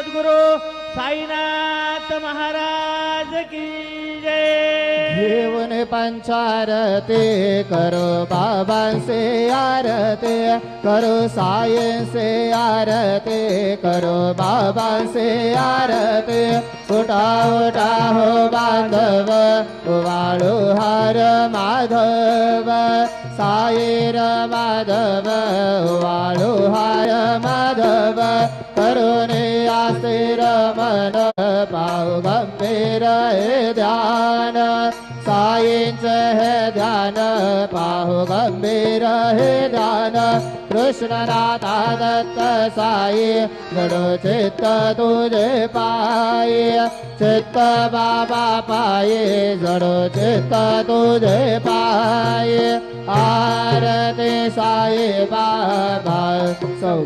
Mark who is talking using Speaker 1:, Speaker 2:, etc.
Speaker 1: सद्गुरु साईनाथ महाराज की जय।
Speaker 2: जीवन पंचारती करो बाबा से आरती करो साई से आरती करो बाबा से आरती उठा उठा हो बांधव वाळू हार माधव साईर माधव वाळू हार माधव करुणे आस्थिर मन पाहु गंभीर हे ध्यान साईंच हे ध्यान पाहु गंभीर हे ध्यान कृष्णनाथा दत्त साई जडो चित्त तुझे पायी चित्त बाबा पायी जडो चित्त तुझे पायी आरती साई बाबा सौ